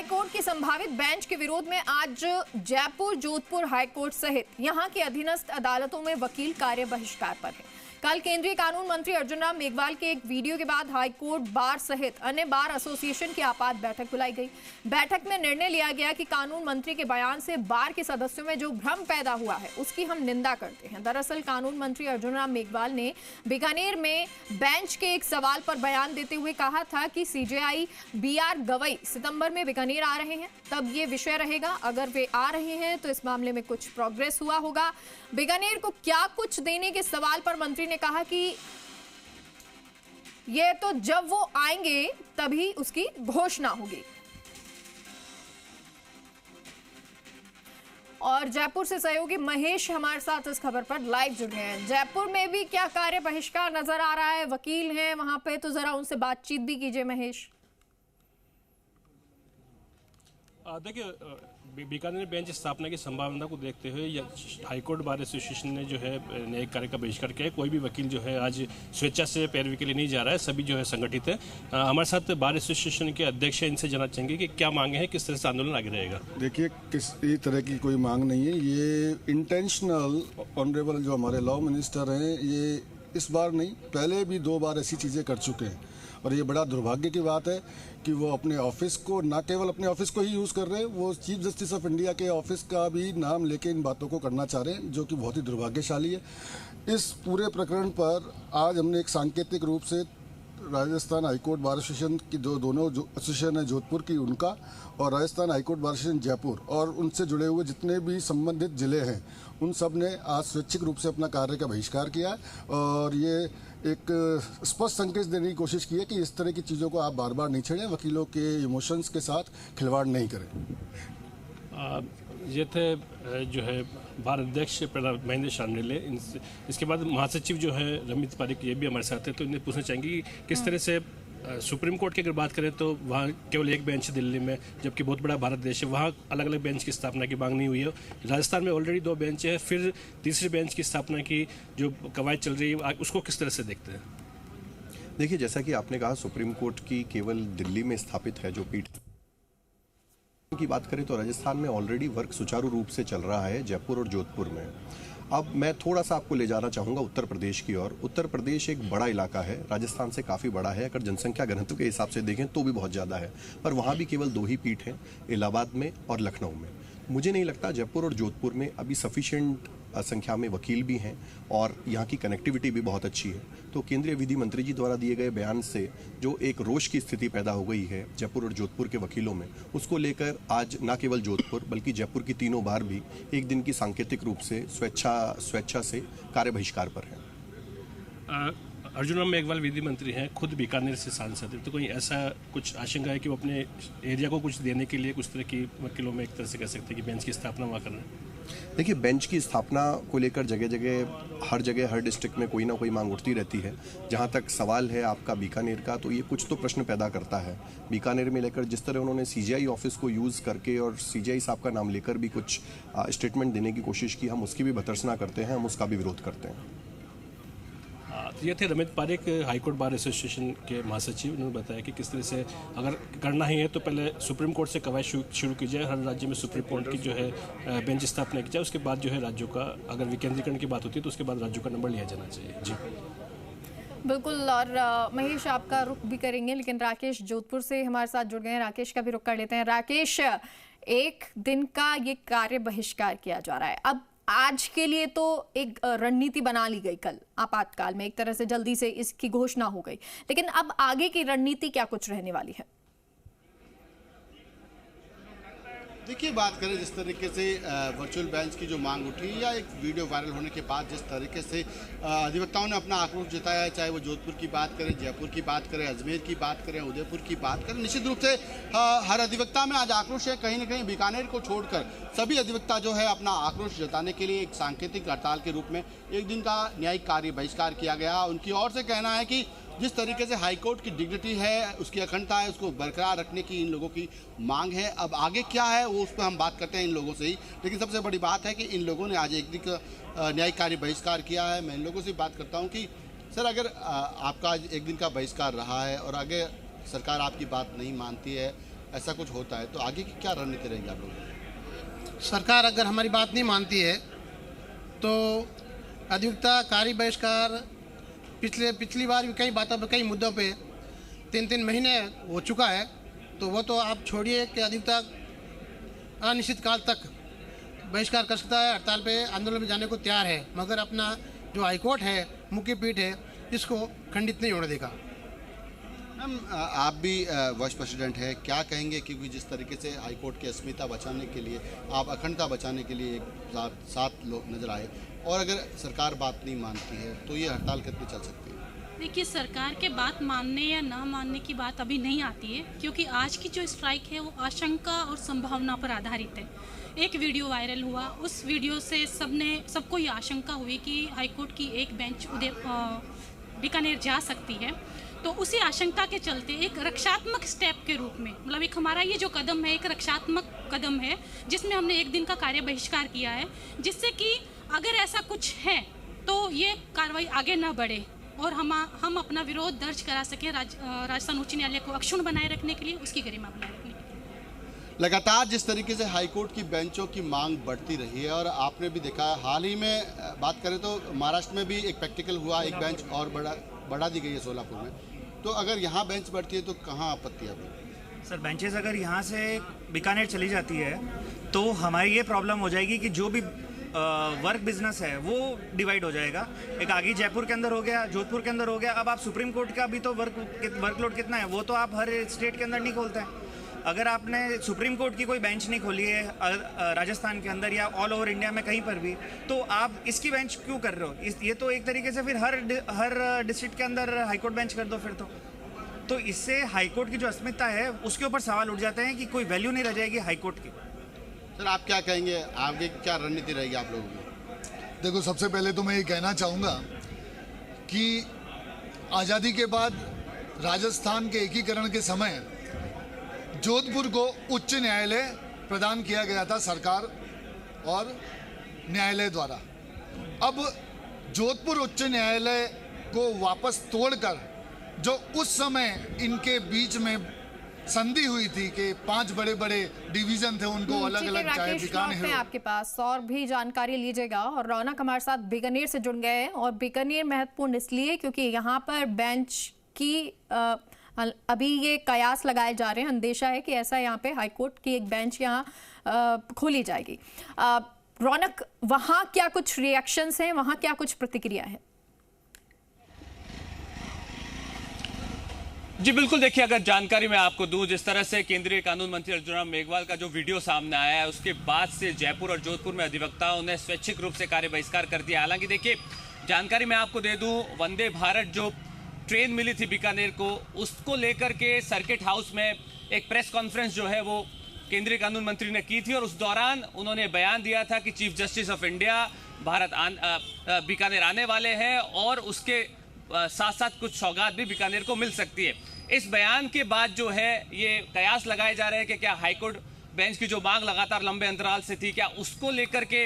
High court की संभावित bench के विरोध में आज जयपुर, जोधपुर हाईकोर्ट सहित यहां की अधीनस्थ अदालतों में वकील कार्य बहिष्कार पर है। कल केंद्रीय कानून मंत्री अर्जुन राम मेघवाल के एक वीडियो के बाद हाईकोर्ट बार सहित अन्य बार एसोसिएशन की आपात बैठक बुलाई गई। बैठक में निर्णय लिया गया कि कानून मंत्री के बयान से बार के सदस्यों में जो भ्रम पैदा हुआ है उसकी हम निंदा करते हैं। दरअसल कानून मंत्री अर्जुन राम मेघवाल ने बीकानेर में बेंच के एक सवाल पर बयान देते हुए कहा था कि सीजेआई BR गवई सितंबर में बीकानेर आ रहे हैं, तब ये विषय रहेगा। अगर वे आ रहे हैं तो इस मामले में कुछ प्रोग्रेस हुआ होगा। बीकानेर को क्या कुछ देने के सवाल पर मंत्री ने कहा कि ये तो जब वो आएंगे तभी उसकी घोषणा होगी। और जयपुर से सहयोगी महेश हमारे साथ इस खबर पर लाइव जुड़े हैं। जयपुर में भी क्या कार्य बहिष्कार नजर आ रहा है? वकील हैं वहां पे, तो जरा उनसे बातचीत भी कीजिए महेश। देखिए, बीकानेर बेंच स्थापना की संभावना को देखते हुए हाईकोर्ट बार एसोसिएशन ने जो है न्यायिक कार्य का बहिष्कार किया है। कोई भी वकील जो है आज स्वेच्छा से पैरवी के लिए नहीं जा रहा है, सभी जो है संगठित है। हमारे साथ बार एसोसिएशन के अध्यक्ष हैं, इनसे जानना चाहेंगे कि क्या मांगे हैं, किस तरह से आंदोलन आगे रहेगा। देखिए, किसी तरह की कोई मांग नहीं है। ये इंटेंशनल ऑनरेबल जो हमारे लॉ मिनिस्टर हैं, ये इस बार नहीं, पहले भी 2 बार ऐसी चीज़ें कर चुके हैं। और ये बड़ा दुर्भाग्य की बात है कि वो अपने ऑफिस को, ना केवल अपने ऑफिस को ही यूज़ कर रहे हैं, वो चीफ जस्टिस ऑफ इंडिया के ऑफिस का भी नाम लेके इन बातों को करना चाह रहे हैं, जो कि बहुत ही दुर्भाग्यशाली है। इस पूरे प्रकरण पर आज हमने एक सांकेतिक रूप से राजस्थान हाईकोर्ट बार एसोसिएशन की दोनों जो एसोसिएशन है जोधपुर की, उनका, और Rajasthan high court bar association Jaipur और उनसे जुड़े हुए जितने भी संबंधित जिले हैं, उन सब ने आज स्वैच्छिक रूप से अपना कार्य का बहिष्कार किया है। और ये एक स्पष्ट संकेत देने की कोशिश की है कि इस तरह की चीज़ों को आप बार बार नहीं छेड़ें, वकीलों के इमोशंस के साथ खिलवाड़ नहीं करें। ये थे जो है बार अध्यक्ष महेंद्र शांडिल्य। इसके बाद महासचिव जो है रमित पारिक, ये भी हमारे साथ है, तो इन्हें पूछना चाहेंगे कि किस तरह से सुप्रीम कोर्ट की अगर बात करें तो वहाँ केवल एक बेंच दिल्ली में, जबकि बहुत बड़ा भारत देश है, वहाँ अलग अलग बेंच की स्थापना की मांग नहीं हुई है। राजस्थान में ऑलरेडी 2 बेंच है, फिर तीसरी बेंच की स्थापना की जो कवायद चल रही है, उसको किस तरह से देखते हैं? देखिए, जैसा कि आपने कहा, सुप्रीम कोर्ट की केवल दिल्ली में स्थापित है जो पीठ की बात करें तो राजस्थान में ऑलरेडी वर्क सुचारू रूप से चल रहा है, जयपुर और जोधपुर में। अब मैं थोड़ा सा आपको ले जाना चाहूँगा उत्तर प्रदेश की ओर। उत्तर प्रदेश एक बड़ा इलाका है, राजस्थान से काफ़ी बड़ा है। अगर जनसंख्या घनत्व के हिसाब से देखें तो भी बहुत ज़्यादा है, पर वहाँ भी केवल 2 ही पीठ हैं, इलाहाबाद में और लखनऊ में। मुझे नहीं लगता जयपुर और जोधपुर में अभी सफिशिएंट संख्या में वकील भी हैं और यहाँ की कनेक्टिविटी भी बहुत अच्छी है। तो केंद्रीय विधि मंत्री जी द्वारा दिए गए बयान से जो एक रोष की स्थिति पैदा हो गई है जयपुर और जोधपुर के वकीलों में, उसको लेकर आज न केवल जोधपुर बल्कि जयपुर की तीनों बार भी एक दिन की सांकेतिक रूप से स्वेच्छा से कार्य बहिष्कार पर है। अर्जुन राम मेघवाल विधि मंत्री हैं, खुद बीकानेर से सांसद हैं, तो कोई ऐसा कुछ आशंका है कि वो अपने एरिया को कुछ देने के लिए कुछ तरह की वकीलों में एक तरह से कह सकते हैं कि बेंच की स्थापना वहाँ कर रहे हैं? देखिए, बेंच की स्थापना को लेकर हर जगह हर डिस्ट्रिक्ट में कोई ना कोई मांग उठती रहती है। जहां तक सवाल है आपका बीकानेर का, तो ये कुछ तो प्रश्न पैदा करता है। बीकानेर में लेकर जिस तरह उन्होंने सीजीआई ऑफिस को यूज़ करके और सीजीआई साहब का नाम लेकर भी कुछ स्टेटमेंट देने की कोशिश की, हम उसकी भी भर्त्सना करते हैं, हम उसका भी विरोध करते हैं। ये थे Ramit Pareek, high court bar association के महासचिव। उन्होंने बताया कि किस तरह से अगर करना ही है तो पहले सुप्रीम कोर्ट से कवायद शुरू की जाए, हर राज्य में सुप्रीम कोर्ट की जो है बेंच स्थापना की जाए, उसके बाद जो है राज्यों का, अगर विकेंद्रीकरण की बात होती है तो उसके बाद राज्यों का नंबर लिया जाना चाहिए। जी बिल्कुल। और महेश, आपका रुख भी करेंगे, लेकिन राकेश जोधपुर से हमारे साथ जुड़ गए हैं, राकेश का भी रुख कर लेते हैं। राकेश, 1 दिन का ये कार्य बहिष्कार किया जा रहा है। अब आज के लिए तो एक रणनीति बना ली गई, कल आपातकाल में एक तरह से जल्दी से इसकी घोषणा हो गई, लेकिन अब आगे की रणनीति क्या कुछ रहने वाली है? देखिए, बात करें जिस तरीके से वर्चुअल बेंच की जो मांग उठी या एक वीडियो वायरल होने के बाद जिस तरीके से अधिवक्ताओं ने अपना आक्रोश जताया है, चाहे वो जोधपुर की बात करें, जयपुर की बात करें, अजमेर की बात करें, उदयपुर की बात करें, निश्चित रूप से हर अधिवक्ता में आज आक्रोश है। कहीं ना कहीं बीकानेर को छोड़कर सभी अधिवक्ता जो है अपना आक्रोश जताने के लिए एक सांकेतिक हड़ताल के रूप में 1 दिन का न्यायिक कार्य बहिष्कार किया गया। उनकी ओर से कहना है कि जिस तरीके से हाईकोर्ट की डिग्निटी है, उसकी अखंडता है, उसको बरकरार रखने की इन लोगों की मांग है। अब आगे क्या है वो उस पर हम बात करते हैं इन लोगों से ही, लेकिन सबसे बड़ी बात है कि इन लोगों ने आज 1 दिन का न्यायिक कार्य बहिष्कार किया है। मैं इन लोगों से बात करता हूं कि सर, अगर आपका आज 1 दिन का बहिष्कार रहा है और आगे सरकार आपकी बात नहीं मानती है, ऐसा कुछ होता है, तो आगे की क्या रणनीति रहेगी आप लोगों की? सरकार अगर हमारी बात नहीं मानती है तो अधिवक्ता कार्य बहिष्कार पिछली बार भी कई बातों पे, कई मुद्दों पे 3-3 महीने हो चुका है, तो वो तो आप छोड़िए कि अधिवक्ता अनिश्चित काल तक बहिष्कार कर सकता है, हड़ताल पे आंदोलन में जाने को तैयार है, मगर अपना जो हाईकोर्ट है, मुख्य पीठ है, इसको खंडित नहीं होने देगा। मैम, आप भी वाइस प्रेसिडेंट है, क्या कहेंगे? क्योंकि जिस तरीके से हाईकोर्ट की अस्मिता बचाने के लिए, आप अखंडता बचाने के लिए एक साथ लोग नजर आए, और अगर सरकार बात नहीं मानती है तो ये हड़ताल कितनी चल सकती है? देखिए, सरकार के बात मानने या ना मानने की बात अभी नहीं आती है, क्योंकि आज की जो स्ट्राइक है वो आशंका और संभावना पर आधारित है। एक वीडियो वायरल हुआ, उस वीडियो से सबको ये आशंका हुई कि हाईकोर्ट की एक बेंच बीकानेर जा सकती है, तो उसी आशंका के चलते एक रक्षात्मक स्टेप के रूप में, मतलब एक हमारा ये जो कदम है एक रक्षात्मक कदम है, जिसमें हमने एक दिन का कार्य बहिष्कार किया है, जिससे कि अगर ऐसा कुछ है तो ये कार्रवाई आगे ना बढ़े और हम अपना विरोध दर्ज करा सकें राजस्थान उच्च न्यायालय को अक्षुण्ण बनाए रखने के लिए, उसकी गरिमा बनाए रखने के लिए। लगातार जिस तरीके से हाईकोर्ट की बेंचों की मांग बढ़ती रही है, और आपने भी देखा हाल ही में बात करें तो महाराष्ट्र में भी एक प्रैक्टिकल हुआ, एक बेंच और बढ़ा दी गई है सोलापुर में, तो अगर यहाँ बेंच बढ़ती है तो कहाँ आपत्ति है? सर, बेंचेस अगर यहाँ से बीकानेर चली जाती है तो हमारी ये प्रॉब्लम हो जाएगी कि जो भी वर्क बिजनेस है वो डिवाइड हो जाएगा। एक आगे जयपुर के अंदर हो गया, जोधपुर के अंदर हो गया, अब आप सुप्रीम कोर्ट का भी तो वर्कलोड कितना है वो तो आप हर स्टेट के अंदर नहीं खोलते हैं। अगर आपने सुप्रीम कोर्ट की कोई बेंच नहीं खोली है राजस्थान के अंदर या ऑल ओवर इंडिया में कहीं पर भी, तो आप इसकी बेंच क्यों कर रहे हो? ये तो एक तरीके से फिर हर डिस्ट्रिक्ट के अंदर हाईकोर्ट बेंच कर दो फिर तो इससे हाईकोर्ट की जो अस्मिता है उसके ऊपर सवाल उठ जाते हैं कि कोई वैल्यू नहीं रह जाएगी हाईकोर्ट की। सर, आप क्या कहेंगे, आगे क्या रणनीति रहेगी आप लोगों की? देखो, सबसे पहले तो मैं ये कहना चाहूँगा कि आज़ादी के बाद राजस्थान के एकीकरण के समय जोधपुर को उच्च न्यायालय प्रदान किया गया था सरकार और न्यायालय द्वारा। अब जोधपुर उच्च न्यायालय को वापस तोड़कर जो उस समय इनके बीच में संधि हुई थी कि 5 बड़े बड़े डिवीजन थे, उनको अलग अलग, चाहे बीकानेर है आपके पास और भी जानकारी लीजिएगा। और रौनक हमारे साथ बीकानेर से जुड़ गए हैं, और बीकानेर महत्वपूर्ण इसलिए क्योंकि यहाँ पर बेंच की अभी ये कयास लगाए जा रहे हैं, अंदेशा है कि ऐसा यहाँ पे हाईकोर्ट की एक बेंच यहाँ खोली जाएगी। रौनक, वहाँ क्या कुछ रिएक्शंस हैं, वहाँ क्या कुछ प्रतिक्रिया है? जी बिल्कुल, देखिए अगर जानकारी मैं आपको दूं, जिस तरह से केंद्रीय कानून मंत्री अर्जुन राम मेघवाल का जो वीडियो सामने आया है उसके बाद से जयपुर और जोधपुर में अधिवक्ताओं ने स्वैच्छिक रूप से कार्य बहिष्कार कर दिया। हालांकि देखिए जानकारी मैं आपको दे दूं, वंदे भारत जो ट्रेन मिली थी बीकानेर को, उसको लेकर के सर्किट हाउस में एक प्रेस कॉन्फ्रेंस जो है वो केंद्रीय कानून मंत्री ने की थी, और उस दौरान उन्होंने बयान दिया था कि chief justice of India Bikaner आने वाले हैं और उसके साथ साथ कुछ सौगात भी बीकानेर को मिल सकती है। इस बयान के बाद जो है ये कयास लगाए जा रहे हैं कि क्या हाईकोर्ट बेंच की जो मांग लगातार लंबे अंतराल से थी, क्या उसको लेकर के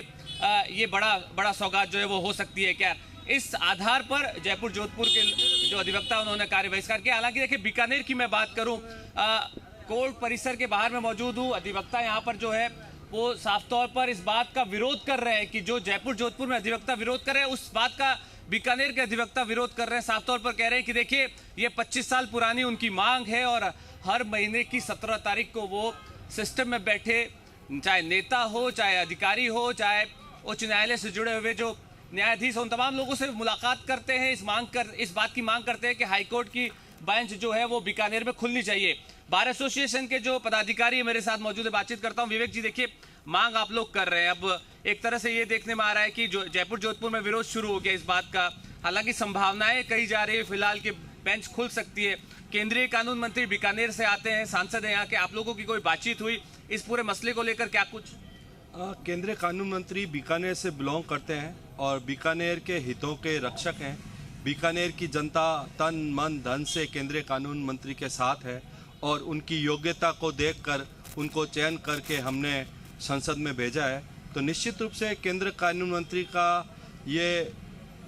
ये बड़ा सौगात जो है वो हो सकती है क्या? इस आधार पर जयपुर जोधपुर के जो अधिवक्ता उन्होंने कार्य बहिष्कार किया। हालांकि देखिए बीकानेर की मैं बात करूं, कोर्ट परिसर के बाहर मैं मौजूद हूं, अधिवक्ता यहाँ पर जो है वो साफ तौर पर इस बात का विरोध कर रहे हैं कि जो जयपुर जोधपुर में अधिवक्ता विरोध कर रहे हैं उस बात का बीकानेर के अधिवक्ता विरोध कर रहे हैं। साफ तौर पर कह रहे हैं कि देखिए ये 25 साल पुरानी उनकी मांग है और हर महीने की 17 तारीख को वो सिस्टम में बैठे, चाहे नेता हो, चाहे अधिकारी हो, चाहे उच्च न्यायालय से जुड़े हुए जो न्यायाधीश, उन तमाम लोगों से मुलाकात करते हैं, इस बात की मांग करते हैं कि हाईकोर्ट की बेंच जो है वो बीकानेर में खुलनी चाहिए। बार एसोसिएशन के जो पदाधिकारी मेरे साथ मौजूद है, बातचीत करता हूं। विवेक जी, देखिए मांग आप लोग कर रहे हैं, अब एक तरह से ये देखने में आ रहा है कि जो जयपुर जोधपुर में विरोध शुरू हो गया इस बात का, हालांकि संभावनाएं कही जा रही है फिलहाल कि बेंच खुल सकती है। केंद्रीय कानून मंत्री बीकानेर से आते हैं, सांसद है यहाँ के, आप लोगों की कोई बातचीत हुई इस पूरे मसले को लेकर? क्या कुछ केंद्रीय कानून मंत्री बीकानेर से बिलोंग करते हैं और बीकानेर के हितों के रक्षक हैं। बीकानेर की जनता तन मन धन से केंद्रीय कानून मंत्री के साथ है और उनकी योग्यता को देखकर उनको चयन करके हमने संसद में भेजा है। तो निश्चित रूप से केंद्र कानून मंत्री का ये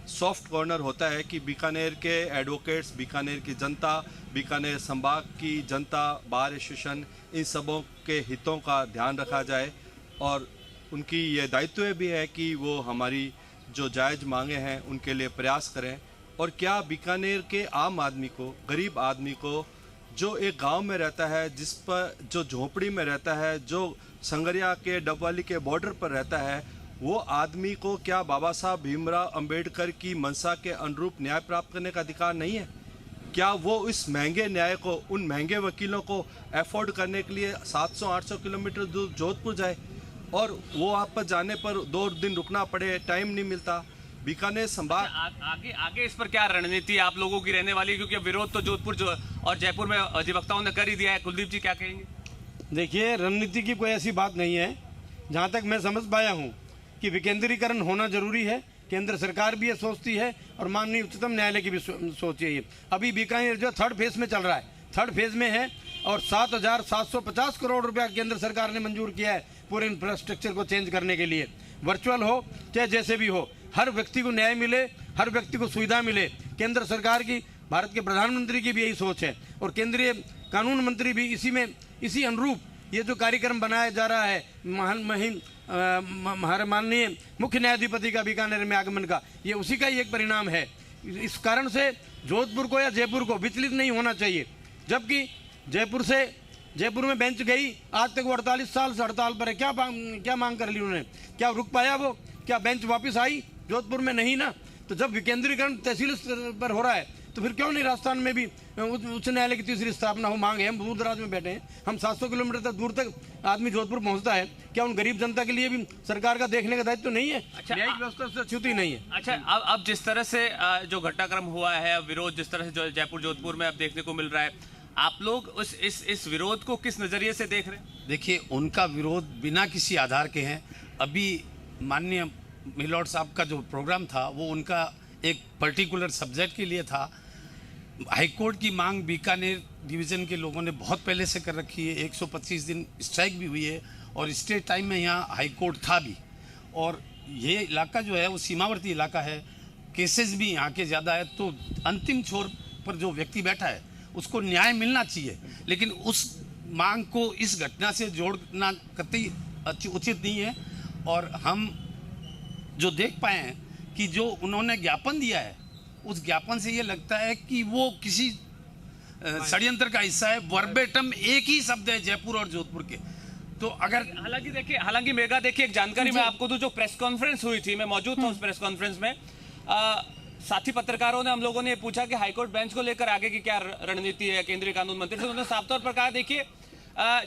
सॉफ्ट कॉर्नर होता है कि बीकानेर के एडवोकेट्स, बीकानेर की जनता, बीकानेर संभाग की जनता, बार एसोसिएशन, इन सबों के हितों का ध्यान रखा जाए और उनकी ये दायित्व भी है कि वो हमारी जो जायज़ मांगे हैं उनके लिए प्रयास करें। और क्या बीकानेर के आम आदमी को, गरीब आदमी को, जो एक गांव में रहता है, जिस पर जो झोपड़ी में रहता है, जो संगरिया के डबवाली के बॉर्डर पर रहता है, वो आदमी को क्या बाबा साहब भीमराव अंबेडकर की मंशा के अनुरूप न्याय प्राप्त करने का अधिकार नहीं है? क्या वो इस महंगे न्याय को, उन महंगे वकीलों को अफोर्ड करने के लिए 700-800 किलोमीटर दूर जोधपुर जाए और वो आप पर जाने पर 2 दिन रुकना पड़े, टाइम नहीं मिलता? बीकानेर संभाग आगे इस पर क्या रणनीति आप लोगों की रहने वाली है? क्योंकि विरोध तो जोधपुर और जयपुर में अधिवक्ताओं ने कर ही दिया है। कुलदीप जी क्या कहेंगे? देखिए, रणनीति की कोई ऐसी बात नहीं है। जहाँ तक मैं समझ पाया हूँ कि विकेंद्रीकरण होना जरूरी है। केंद्र सरकार भी ये सोचती है और माननीय उच्चतम न्यायालय की भी सोच है। अभी बीकानेर जो 3rd फेज में चल रहा है, 3rd फेज में है और 7,750 करोड़ रुपया केंद्र सरकार ने मंजूर किया है पूरे इंफ्रास्ट्रक्चर को चेंज करने के लिए। वर्चुअल हो चाहे जैसे भी हो, हर व्यक्ति को न्याय मिले, हर व्यक्ति को सुविधा मिले। केंद्र सरकार की, भारत के प्रधानमंत्री की भी यही सोच है और केंद्रीय कानून मंत्री भी इसी अनुरूप ये जो कार्यक्रम बनाया जा रहा है हमारे माननीय मुख्य न्यायाधिपति का बीकानेर में आगमन का, ये उसी का ही एक परिणाम है। इस कारण से जोधपुर को या जयपुर को विचलित नहीं होना चाहिए। जबकि जयपुर में बेंच गई, आज तक वो 48 साल से हड़ताल पर है। क्या मांग कर ली उन्होंने? क्या रुक पाया वो? क्या बेंच वापस आई? जोधपुर में नहीं ना। तो जब विकेंद्रीकरण तहसील स्तर पर हो रहा है तो फिर क्यों नहीं राजस्थान में भी उच्च न्यायालय की 3री स्थापना हो? मांग है। हम दूर दराज में बैठे हैं, हम 700 किलोमीटर तक दूर तक आदमी जोधपुर पहुंचता है। क्या उन गरीब जनता के लिए भी सरकार का देखने का दायित्व तो नहीं है? न्यायिक व्यवस्था से अछूती नहीं है। अच्छा, अब जिस तरह से जो घटनाक्रम हुआ है, विरोध जिस तरह से जो जयपुर जोधपुर में अब देखने को मिल रहा है, आप लोग इस विरोध को किस नजरिए से देख रहे हैं? देखिए, उनका विरोध बिना किसी आधार के हैं। अभी माननीय मिलॉर्ड साहब का जो प्रोग्राम था वो उनका एक पर्टिकुलर सब्जेक्ट के लिए था। हाईकोर्ट की मांग बीकानेर डिवीज़न के लोगों ने बहुत पहले से कर रखी है। 125 दिन स्ट्राइक भी हुई है और स्टे टाइम में यहाँ हाईकोर्ट था भी। और ये इलाका जो है वो सीमावर्ती इलाका है, केसेस भी यहाँ के ज़्यादा है। तो अंतिम छोर पर जो व्यक्ति बैठा है उसको न्याय मिलना चाहिए, लेकिन उस मांग को इस घटना से जोड़ना कतई उचित नहीं है। और हम जो देख पाए हैं कि जो उन्होंने ज्ञापन दिया है, उस ज्ञापन से ये लगता है कि वो किसी षड्यंत्र का हिस्सा है। वर्बेटम एक ही शब्द है जयपुर और जोधपुर के। तो अगर हालांकि मेगा देखिए, एक जानकारी मैं आपको दूं, जो प्रेस कॉन्फ्रेंस हुई थी, मैं मौजूद था उस प्रेस कॉन्फ्रेंस में। साथी पत्रकारों ने हम लोगों ने पूछा कि हाईकोर्ट बेंच को लेकर आगे की क्या रणनीति है केंद्रीय कानून मंत्री से। उन्होंने साफ तौर पर कहा, देखिए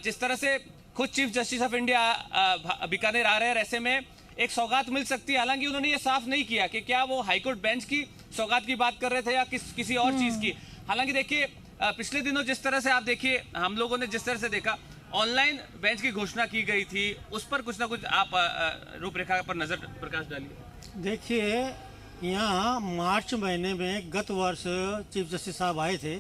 जिस तरह से खुद chief justice of India Bikaner आ रहे हैं, ऐसे में एक सौगात मिल सकती है। हालांकि उन्होंने ये साफ नहीं किया कि क्या वो हाईकोर्ट बेंच की सौगात की बात कर रहे थे या किसी और चीज की। हालांकि देखिए, पिछले दिनों जिस तरह से आप देखिए, हम लोगों ने जिस तरह से देखा, ऑनलाइन बेंच की घोषणा की गई थी, उस पर कुछ ना कुछ आप रूपरेखा पर नजर प्रकाश डालिए। देखिए, यहाँ मार्च महीने में गत वर्ष चीफ जस्टिस साहब आए थे,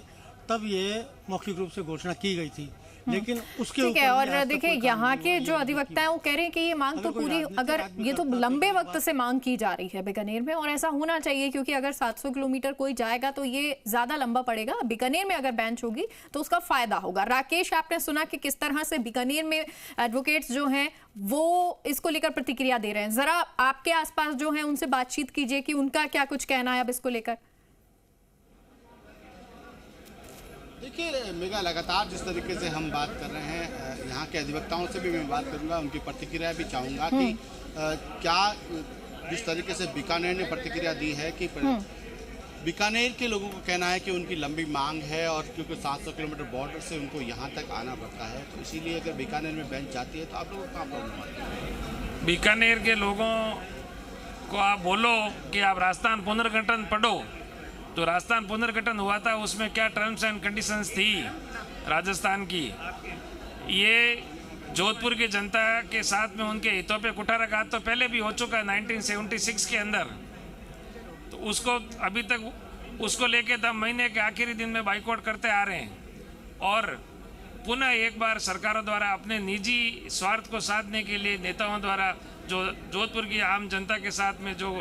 तब ये मौखिक रूप से घोषणा की गई थी, लेकिन उसके ठीक है। और देखिए, यहाँ के जो अधिवक्ता हैं वो कह रहे हैं कि ये मांग तो पूरी, अगर ये तो लंबे वक्त से मांग की जा रही है बीकानेर में, और ऐसा होना चाहिए क्योंकि अगर 700 किलोमीटर कोई जाएगा तो ये ज्यादा लंबा पड़ेगा। बीकानेर में अगर बेंच होगी तो उसका फायदा होगा। राकेश, आपने सुना कि किस तरह से बीकानेर में एडवोकेट्स जो हैं वो इसको लेकर प्रतिक्रिया दे रहे हैं। जरा आपके आसपास जो है उनसे बातचीत कीजिए कि उनका क्या कुछ कहना है अब इसको लेकर। देखिए मेगा, लगातार जिस तरीके से हम बात कर रहे हैं, यहाँ के अधिवक्ताओं से भी मैं बात करूँगा, उनकी प्रतिक्रिया भी चाहूँगा कि क्या जिस तरीके से बीकानेर ने प्रतिक्रिया दी है कि बीकानेर के लोगों को कहना है कि उनकी लंबी मांग है और क्योंकि 700 किलोमीटर बॉर्डर से उनको यहाँ तक आना पड़ता है, तो इसीलिए अगर बीकानेर में बेंच जाती है तो आप लोगों को कहाँ प्रॉब्लम आती है? बीकानेर के लोगों को आप बोलो कि आप राजस्थान पुनर्गठन पढ़ो, तो राजस्थान पुनर्गठन हुआ था, उसमें क्या टर्म्स एंड कंडीशंस थी राजस्थान की। ये जोधपुर की जनता के साथ में उनके हितों पे कुठाराघात तो पहले भी हो चुका है 1976 के अंदर। तो उसको अभी तक उसको लेके हम महीने के आखिरी दिन में बाइकआउट करते आ रहे हैं। और पुनः एक बार सरकारों द्वारा अपने निजी स्वार्थ को साधने के लिए नेताओं द्वारा जो जोधपुर की आम जनता के साथ में जो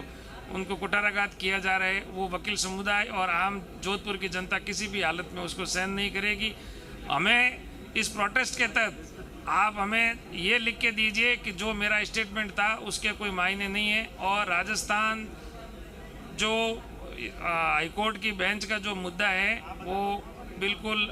उनको कुठाराघात किया जा रहा है, वो वकील समुदाय और आम जोधपुर की जनता किसी भी हालत में उसको सहन नहीं करेगी। हमें इस प्रोटेस्ट के तहत आप हमें ये लिख के दीजिए कि जो मेरा स्टेटमेंट था उसके कोई मायने नहीं है, और राजस्थान जो हाईकोर्ट की बेंच का जो मुद्दा है वो बिल्कुल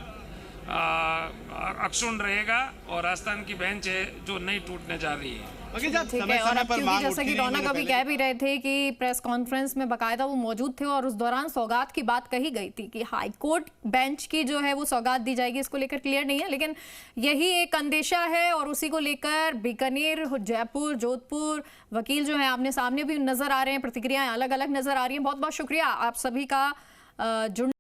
अक्षुण्ण रहेगा, और राजस्थान की बेंच है जो नहीं टूटने जा रही है। ठीक है। और अब क्योंकि जैसा कि रौनक अभी कह भी रहे थे कि प्रेस कॉन्फ्रेंस में बाकायदा वो मौजूद थे और उस दौरान सौगात की बात कही गई थी कि हाई कोर्ट बेंच की जो है वो सौगात दी जाएगी, इसको लेकर क्लियर नहीं है, लेकिन यही एक अंदेशा है और उसी को लेकर बीकानेर, जयपुर, जोधपुर वकील जो है आमने सामने भी नजर आ रहे हैं, प्रतिक्रियाएं अलग अलग नजर आ रही हैं। बहुत बहुत शुक्रिया आप सभी का जुड़ने